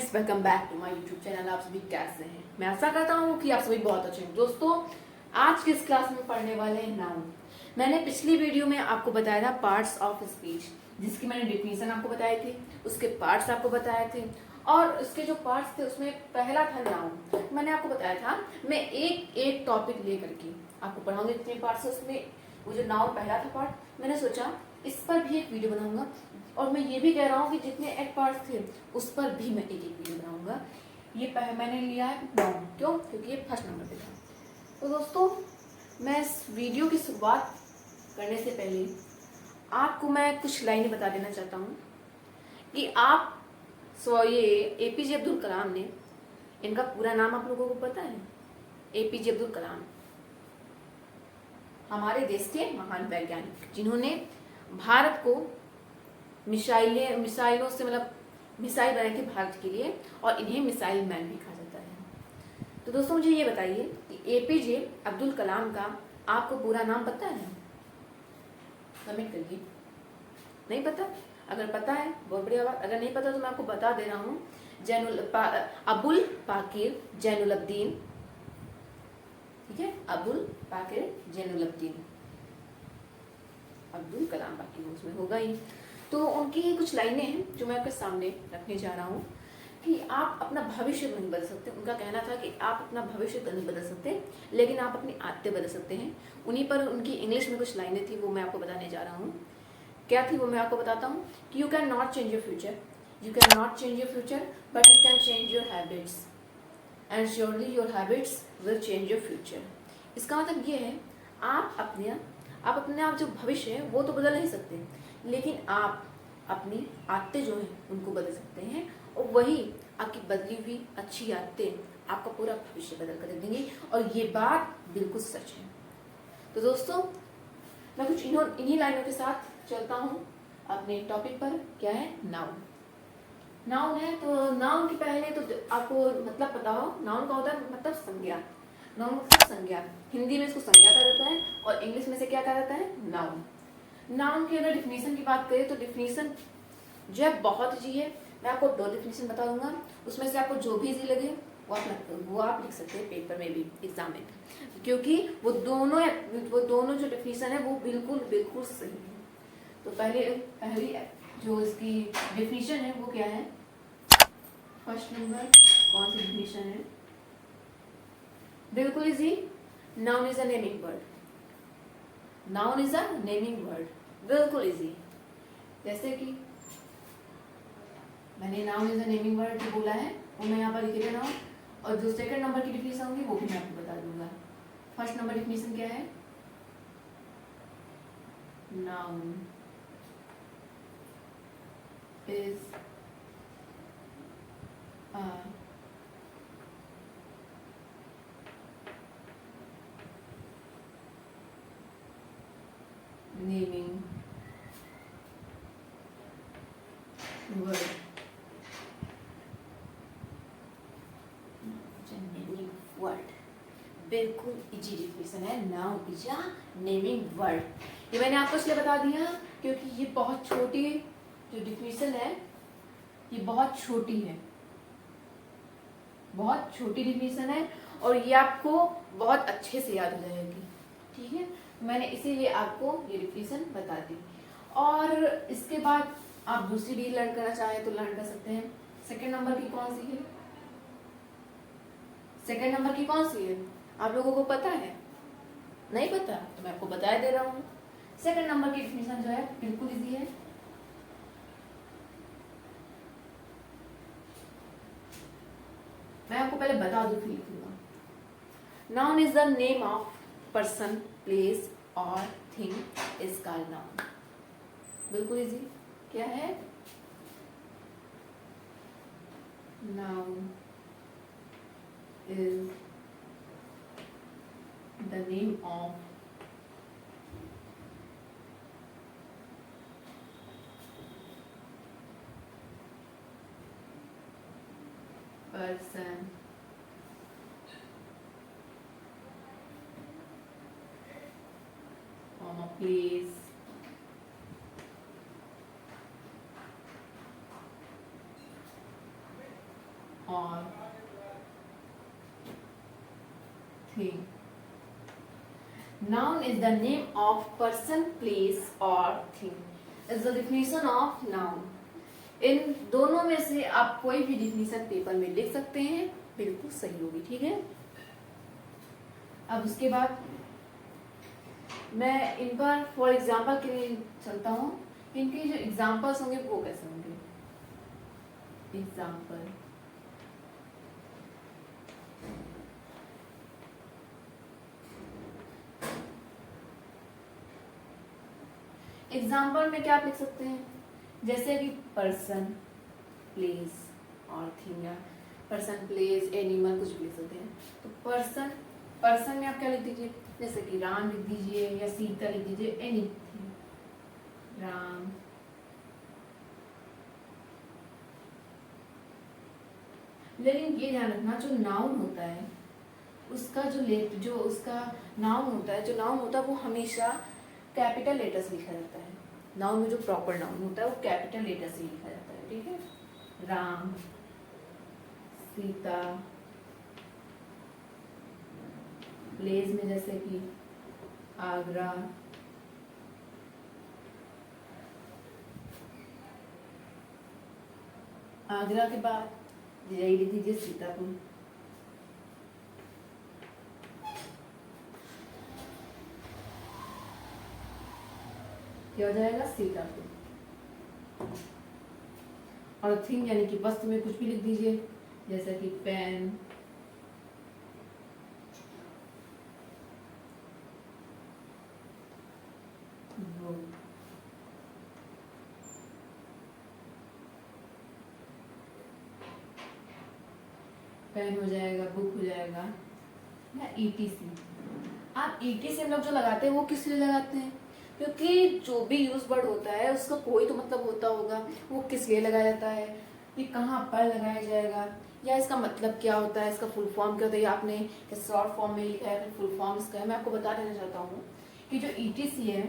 Friends, welcome back to my YouTube channel. आप सभी कैसे हैं? मैं आशा करता हूँ कि आप सभी बहुत अच्छे हैं। दोस्तों, आज की इस क्लास में पढ़ने वाले हैं नाउन। मैंने पिछली वीडियो में आपको बताया था पार्ट्स ऑफ स्पीच, जिसकी मैंने डिफिनीशन आपको बताए थे, उसके पार्ट्स आपको बताए थे, और उसके जो पार्ट्स थे उसमें पहला था नाउन। मैंने आपको बताया था मैं एक एक टॉपिक लेकर के आपको पढ़ाऊंगी जितने पार्ट्स है उसमें। वो जो नाउन पहला था पार्ट, मैंने सोचा इस पर भी एक वीडियो बनाऊंगा, और मैं ये भी कह रहा हूँ कि जितने एक पार्ट्स थे उस पर भी मैं एक एक वीडियो बनाऊंगा। ये मैंने लिया है नाउन, क्यों? क्योंकि ये फर्स्ट नंबर पे था। तो दोस्तों, मैं इस वीडियो की शुरुआत करने से पहले आपको मैं कुछ लाइनें बता देना चाहता हूँ कि आप ये एपीजे अब्दुल कलाम ने, इनका पूरा नाम आप लोगों को पता है? एपीजे अब्दुल कलाम हमारे देश के महान वैज्ञानिक, जिन्होंने भारत को मिसाइलों से मतलब मिसाइल बनाई थी भारत के लिए, और इन्हें मिसाइल मैन भी कहा जाता है। तो दोस्तों, मुझे ये बताइए कि एपीजे अब्दुल कलाम का आपको पूरा नाम पता है? कमेंट करिए। नहीं पता? अगर पता है बहुत बढ़िया बात, अगर नहीं पता तो मैं आपको बता दे रहा हूँ। अबुल पाकिर जैनुलब्दीन, ठीक है? अबुल पाकिर जैनुलब्दीन अब्दुल कलाम, बाकी वो उसमें होगा ही। तो उनकी कुछ लाइनें हैं जो मैं आपके सामने रखने जा रहा हूँ कि आप अपना भविष्य नहीं बदल सकते। उनका कहना था कि आप अपना भविष्य तो नहीं बदल सकते, लेकिन आप अपनी आदतें बदल सकते हैं। उन्हीं पर उनकी इंग्लिश में कुछ लाइनें थी, वो मैं आपको बताने जा रहा हूँ। क्या थी वो मैं आपको बताता हूँ कि you can not change your future, you can not change your future, but you can change your habits, and surely your habits will change your future. इसका मतलब ये है, आप अपने आप जो भविष्य है वो तो बदल नहीं सकते, लेकिन आप अपनी आदतें जो हैं उनको बदल सकते हैं, और वही आपकी बदली हुई अच्छी आदतें आपका पूरा भविष्य बदल कर देंगी। और ये बात बिल्कुल सच है। तो दोस्तों, मैं कुछ इन्हीं लाइनों के साथ चलता हूँ अपने टॉपिक पर। क्या है? नाउन। नाउन है तो नाउन के पहले तो आपको मतलब पता हो, नाउन का होता है मतलब संज्ञा। नाउन मतलब संज्ञा, हिंदी में इसको संज्ञा कहा जाता है, और इंग्लिश में से क्या कहा जाता है? नाउन। नाउन की अगर डिफिनीशन की बात करें तो डिफिनीशन जो है बहुत इजी है। मैं आपको 2 डिफिनीशन बता दूंगा, उसमें से आपको जो भी इजी लगे वो आप लिख सकते हैं पेपर में भी, एग्जाम में भी, क्योंकि वो दोनों जो डिफिनीशन है वो बिल्कुल बिल्कुल सही है। तो पहली जो इसकी डिफिनीशन है वो क्या है? फर्स्ट नंबर कौन सी डिफिनीशन है? बिल्कुल easy. Noun is a naming word. Noun is a naming word, बिल्कुल इजी। जैसे कि मैंने noun is a naming word जो बोला है वो मैं यहाँ पर लिख दे रहा हूँ, और जो सेकंड नंबर की डिफिनीशन होगी वो भी मैं आपको बता दूंगा। फर्स्ट नंबर डिफिनीशन क्या है? Noun is a naming word. Word बिल्कुल इजी डिफिनेशन है। Noun is a naming word. ये मैंने आपको इसलिए बता दिया क्योंकि ये बहुत छोटी जो डिफिनेशन है, ये बहुत छोटी है, बहुत छोटी डिफिनेशन है, और ये आपको बहुत अच्छे से याद हो जाएगी। ठीक है, मैंने इसीलिए आपको ये डिफिनेशन बता दी। और इसके बाद आप दूसरी भी लर्न करना चाहें तो लर्न कर सकते हैं। सेकंड नंबर की कौन सी है? सेकंड नंबर की कौन सी है? आप लोगों को पता है? नहीं पता तो मैं आपको बता दे रहा हूँ। सेकंड नंबर की डिफिनेशन जो है बिल्कुल इजी है। मैं आपको पहले बता दूं फिर लिखूंगा। Noun is the name of person, place और थिंग इज कॉल्ड नाउन। बिल्कुल इजी। क्या है? Noun is the name of person, place, or thing. Noun is the name of person, place or thing. Is the definition of noun. इन दोनों में से आप कोई भी डिफिनीशन पेपर में लिख सकते हैं, बिल्कुल सही होगी, ठीक है। अब उसके बाद मैं इन पर फॉर एग्जाम्पल के लिए चलता हूँ। इनके जो एग्जाम्पल्स होंगे वो कैसे होंगे। एग्जाम्पल, एग्जाम्पल में क्या आप लिख सकते हैं, जैसे कि पर्सन, प्लेस और थिंग, या पर्सन, प्लेस, एनिमल, कुछ भी लिख सकते हैं। तो पर्सन, पर्सन में आप क्या लिख दीजिए, जैसे कि राम लिख दीजिए या सीता लिख दीजिए, एनीथिंग, राम। लेकिन ये ध्यान रखना, जो नाउन होता है उसका जो उसका नाउन होता है, जो नाउन होता है वो हमेशा कैपिटल लेटर से लिखा जाता है। नाउन में जो प्रॉपर नाउन होता है वो कैपिटल लेटर से लिखा जाता है, ठीक है। राम, सीता, प्लेस में जैसे कि आगरा, आगरा के बाद यही लिख दीजिए सीतापुर। क्या हो जाएगा, सीतापुर। और थिंग यानी कि वस्तु में कुछ भी लिख दीजिए, जैसे कि पेन, बुक, पेन हो जाएगा, बुक हो जाएगा, या ईटीसी। आप ईटीसी हम लोग जो लगाते हैं वो किस लिए लगाते हैं, क्योंकि जो भी यूज वर्ड होता है उसका कोई तो मतलब होता होगा, वो किस लिए लगाया जाता है, ये कहाँ पर लगाया जाएगा, या इसका मतलब क्या होता है, इसका फुल फॉर्म क्या होता है, आपने शॉर्ट फॉर्म में लिखा है, फिर फुल फॉर्म इसका है। मैं आपको बता देना चाहता हूँ कि जो ईटीसी है,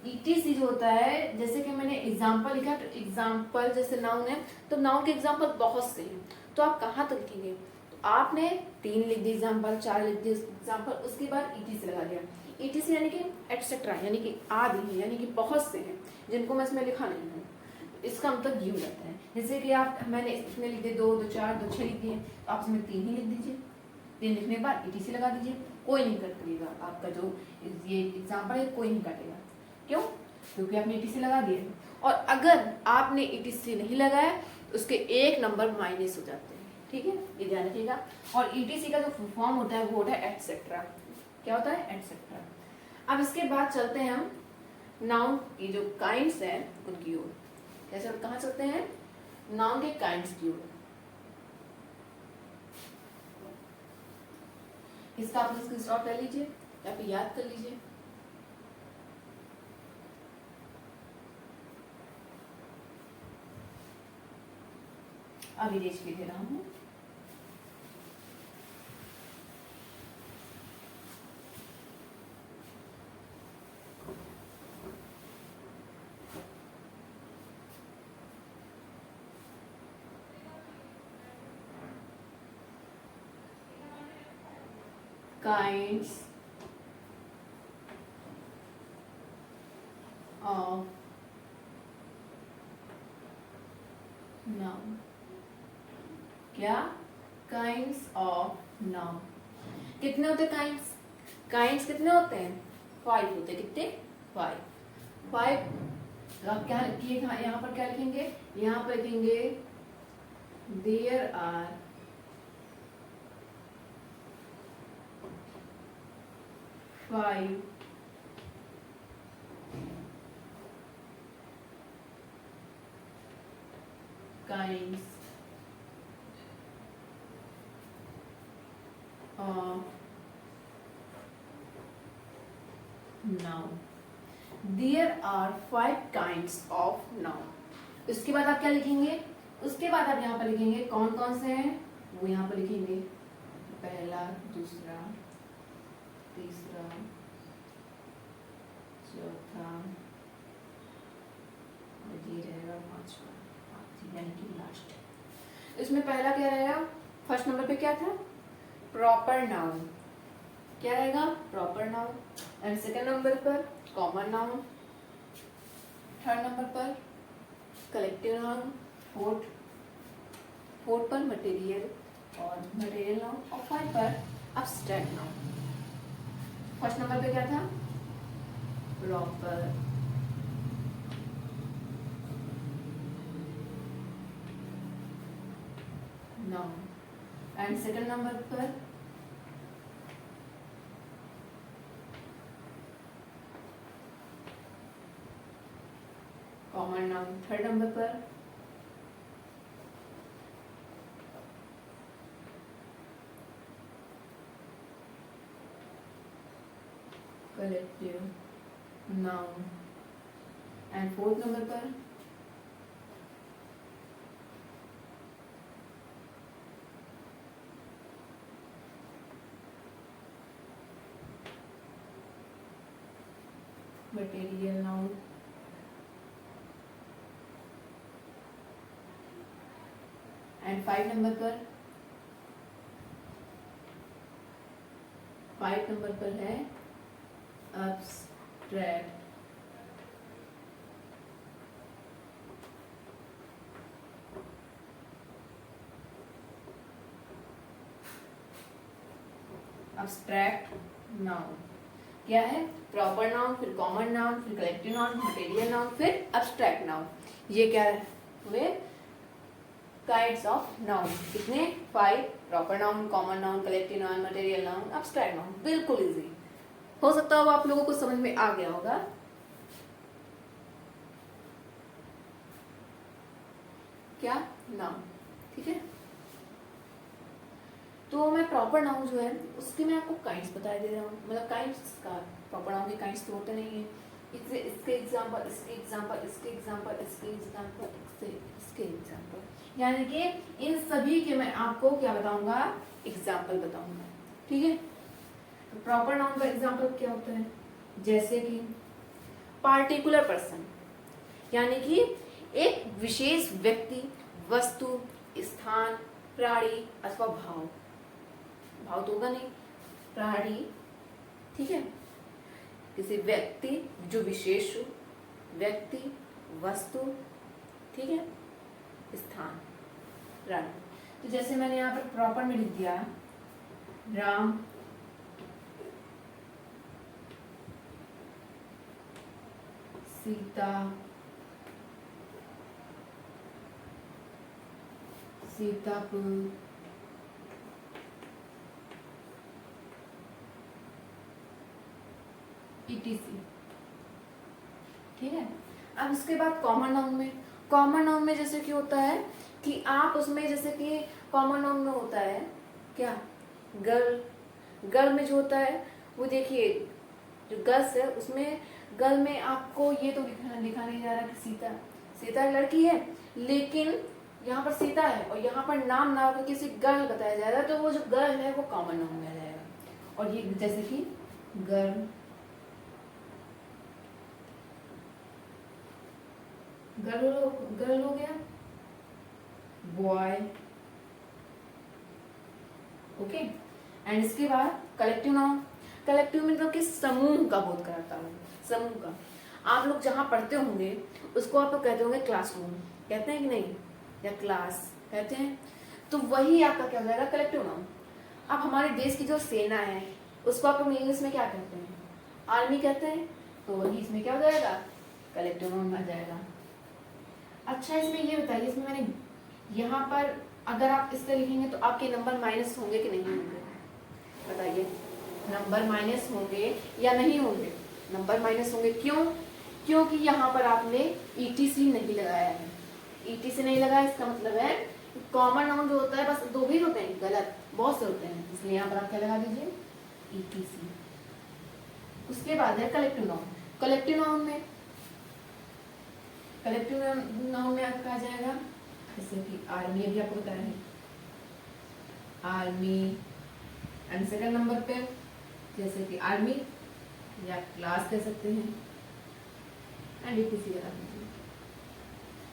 ईटीसी जो होता है, जैसे कि मैंने एग्जाम्पल लिखा, तो एग्जाम्पल जैसे नाउन है, तो नाउन के एग्जाम्पल बहुत से हैं, तो आप कहाँ तक लिखेंगे, तो आपने 3 लिख दी एग्जाम्पल, 4 लिख दी एग्जाम्पल, उसके बाद ईटीसी लगा दिया। ईटीसी यानी कि एटसेट्रा, यानी कि आदि है, यानी कि बहुत से हैं जिनको मैं इसमें लिखा नहीं हूँ। इसका मतलब ये हो जाता है, जैसे कि आप, मैंने इसमें लिख दिए 2, 2, 4, 2, 6 लिख दिए, तो आप इसमें 3 ही लिख दीजिए। 3 लिखने के बाद ईटीसी लगा दीजिए, कोई नहीं कटेगा आपका जो ये एग्जाम्पल है, कोई नहीं काटेगा। क्यों, क्योंकि आपने ईटीसी लगा दिया। और अगर आपने ईटीसी नहीं लगाया उसके 1 नंबर माइनस हो जाते हैं, ठीक है, ये ध्यान रखिएगा। और ईटीसी का जो फुल फॉर्म होता है वो होता है एटसेट्रा। क्या होता है, एटसेट्रा। अब इसके बाद चलते हैं हम नाउन की जो काइंड्स हैं उनकी ओर। कैसे, कहाँ चलते हैं, नाउन के काइंड्स की ओर। इसका आप स्क्रीनशॉट ले लीजिए या फिर याद कर लीजिए। अभी देश के दे रहा हूँ। Kinds of noun। क्या, काइंड्स ऑफ नाउन। कितने होते काइंड्स, काइंड्स कितने होते हैं, 5 होते हैं। कितने, 5। तो आप क्या लिखिए, यहाँ पर क्या लिखेंगे, यहाँ पर लिखेंगे there are 5 kinds of noun। There are 5 kinds of noun। उसके बाद आप क्या लिखेंगे, उसके बाद आप यहाँ पर लिखेंगे कौन कौन से हैं, वो यहाँ पर लिखेंगे, पहला, दूसरा, तीसरा, चौथा, और ये रहेगा 5वां, यानी कि लास्ट। इसमें पहला क्या रहेगा, फर्स्ट नंबर पे क्या था, प्रॉपर नाउन, क्या रहेगा, proper noun. And second number पर कॉमन नाउन, थर्ड नंबर पर कलेक्टिव नाउन, फोर्थ पर मटेरियल नाउन, और फाइव पर एब्स्ट्रैक्ट नाउन। फर्स्ट नंबर पे क्या था, proper noun, and second number पर कॉमन नाउन, थर्ड नंबर पर collective noun, and fourth number पर material noun, and five number पर है एब्स्ट्रैक्ट नाउन। क्या है, प्रॉपर नाउन, फिर कॉमन नाउन, फिर कलेक्टिव नाउन, मटेरियल नाउन, फिर एब्स्ट्रैक्ट नाउन। ये क्या हुए, काइंड्स ऑफ नाउन। कितने, 5, proper noun, common noun, collective noun, material noun, abstract noun. बिल्कुल इजी, हो सकता है आप लोगों को समझ में आ गया होगा। क्या, नाउन, ठीक है। तो मैं प्रॉपर नाउन जो है उसके मैं आपको काइंड्स बता दे रहा हूँ, मतलब काइंड्स का, प्रॉपर नाउन के काइंड्स तो होते नहीं है, इसके एग्जांपल, इसके एग्जांपल, इसके एग्जांपल, इसके एग्जांपल, इसके एग्जांपल, यानी कि इन सभी के मैं आपको क्या बताऊंगा, एग्जांपल बताऊंगा, ठीक है। तो प्रॉपर नाउन का एग्जांपल क्या होता है, जैसे कि पार्टिकुलर पर्सन, यानी कि एक विशेष व्यक्ति, वस्तु, स्थान, प्राणी अथवा भाव तो होगा नहीं, प्राणी, ठीक है, किसी व्यक्ति जो विशेष हो, व्यक्ति, वस्तु, ठीक है, स्थान, प्राणी। तो जैसे मैंने यहाँ पर प्रॉपर में लिख दिया, राम सीता सीतापुर ETC, ठीक है। अब इसके बाद कॉमन नाउन में जैसे कि होता है कि आप उसमें, जैसे कि कॉमन नाउन में होता है क्या, गर्ल में जो होता है वो देखिए, जो गर्ल्स है उसमें, गर्ल में आपको ये तो लिखा नहीं जा रहा कि सीता लड़की है, लेकिन यहाँ पर सीता है और यहाँ पर नाम ना होकर किसी गर्ल बताया जाएगा, तो वो जो गर्ल है वो कॉमन नाउन में आ जाएगा। और ये जैसे कि गर्ल हो गया, बॉय, ओके। एंड इसके बाद कलेक्टिव नाउन, कलेक्टिव मतलब कि समूह का बोध कराता हूँ, समूह का। आप लोग जहाँ पढ़ते होंगे उसको आप लोग कहते होंगे क्लासरूम, कहते हैं कि नहीं, या क्लास कहते हैं, तो वही आपका क्या हो जाएगा, कलेक्टिव नाउन। अब हमारे देश की जो सेना है उसको आप लोग इंग्लिश में क्या कहते हैं, आर्मी कहते हैं, तो वही इसमें क्या हो जाएगा, कलेक्टिव नाउन आ जाएगा। अच्छा, इसमें ये बताइए, इसमें मैंने यहाँ पर अगर आप इस तरह लिखेंगे तो आपके नंबर माइनस होंगे कि नहीं होंगे, बताइए, नंबर माइनस होंगे या नहीं होंगे, नंबर माइनस होंगे, क्यों, क्योंकि यहाँ पर आपने ETC नहीं लगाया है, ETC नहीं लगाया, इसका मतलब है कॉमन नाउन जो होता है बस 2 भी होते हैं, गलत, बहुत से होते हैं, इसलिए यहाँ पर आप क्या लगा दीजिए, ETC। उसके बाद है कलेक्टिव नाउन, कलेक्टिव नाउन में आपका आ जाएगा, जैसे कि आर्मी, अभी आपको बताया है आर्मी, एंड सेकंड नंबर पे जैसे कि आर्मी या क्लास कह सकते हैं, एंड ETC लगा दीजिए।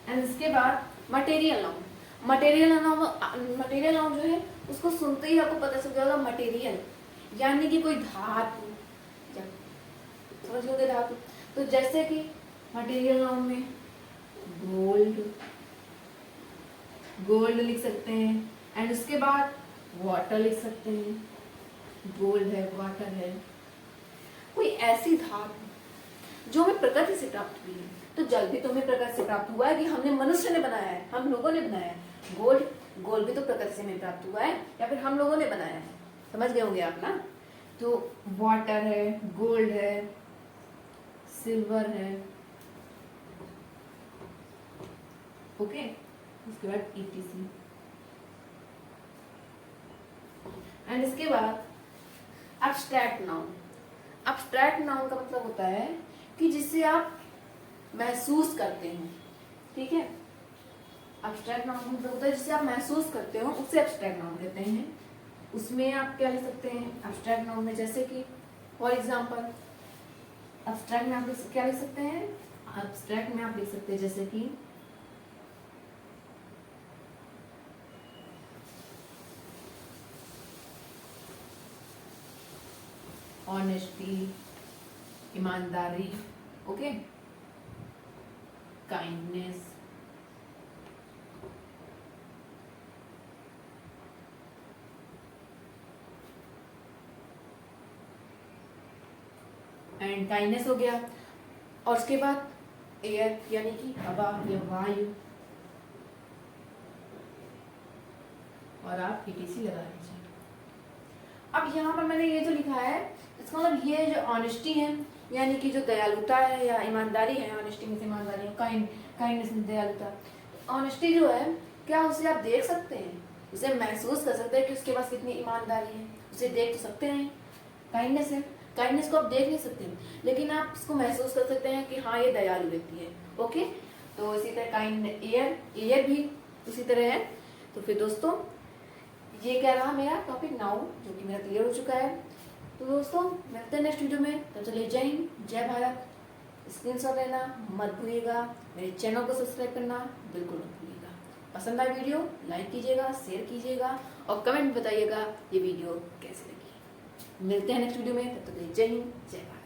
एंड इसके बाद material noun, material noun, material noun जो है उसको सुनते ही आपको पता चल जाएगा मटेरियल यानी कि कोई धातु, समझ लोगे धातु। तो जैसे कि मटेरियल नाउन में गोल्ड, गोल्ड लिख सकते हैं, एंड उसके बाद वाटर लिख सकते हैं, गोल्ड है वाटर है। कोई ऐसी धातु जो हमें प्रकृति से प्राप्त हुई है, तो जल भी तो हमें प्रकृति से प्राप्त हुआ है कि हमने मनुष्य ने बनाया है, हम लोगों ने बनाया है। गोल्ड, गोल्ड भी तो प्रकृति से हमें प्राप्त हुआ है या फिर हम लोगों ने बनाया है, समझ गए होंगे आप ना। तो वाटर है, गोल्ड है, सिल्वर है, ओके। उसके बाद ETC, एंड इसके बाद एब्स्ट्रैक्ट नाउन। एब्स्ट्रैक्ट नाउन का मतलब होता है कि जिसे आप महसूस करते हो, ठीक है। एब्स्ट्रैक्ट नाउन का मतलब होता है जिसे आप महसूस करते हो, उसे एब्स्ट्रैक्ट नाउन कहते हैं। उसमें आप क्या लिख सकते हैं एब्स्ट्रैक्ट नाउन में, जैसे कि फॉर एग्जांपल एब्स्ट्रैक्ट में आप क्या लिख सकते हैं, एब्स्ट्रैक्ट में आप लिख सकते हैं जैसे कि ऑनेस्टी, ईमानदारी, ओके, काइंडनेस, एंड काइंडनेस हो गया। और उसके बाद एयर यानी कि हवा या वायु, और आप ETC लगा लीजिए। अब यहाँ पर मैंने ये जो लिखा है इसका मतलब ये जो ऑनेस्टी है यानी कि जो दयालुता है या ईमानदारी है, ऑनेस्टी में से ईमानदारी, काइंडनेस में दयालुता। ऑनेस्टी जो है क्या उसे आप देख सकते हैं, उसे महसूस कर सकते हैं कि उसके पास कितनी ईमानदारी है, उसे देख तो सकते हैं। काइंडनेस है, काइंडनेस को आप देख नहीं सकते लेकिन आप इसको महसूस कर सकते हैं कि हाँ ये दयालु व्यक्ति है, ओके। तो इसी तरह काइंड, एयर, एयर भी इसी तरह है। तो फिर दोस्तों ये क्या रहा मेरा टॉपिक नाउन, जो कि मेरा क्लियर हो चुका है। तो दोस्तों मिलते हैं नेक्स्ट वीडियो में, तो चलिए जय हिंद, जय भारत। स्क्रीनशॉट लेना मत भूलिएगा, मेरे चैनल को सब्सक्राइब करना बिल्कुल मत भूलिएगा। पसंद आए वीडियो लाइक कीजिएगा, शेयर कीजिएगा और कमेंट बताइएगा ये वीडियो कैसे लगी। मिलते हैं नेक्स्ट वीडियो में, तब तक जय हिंद, जय भारत।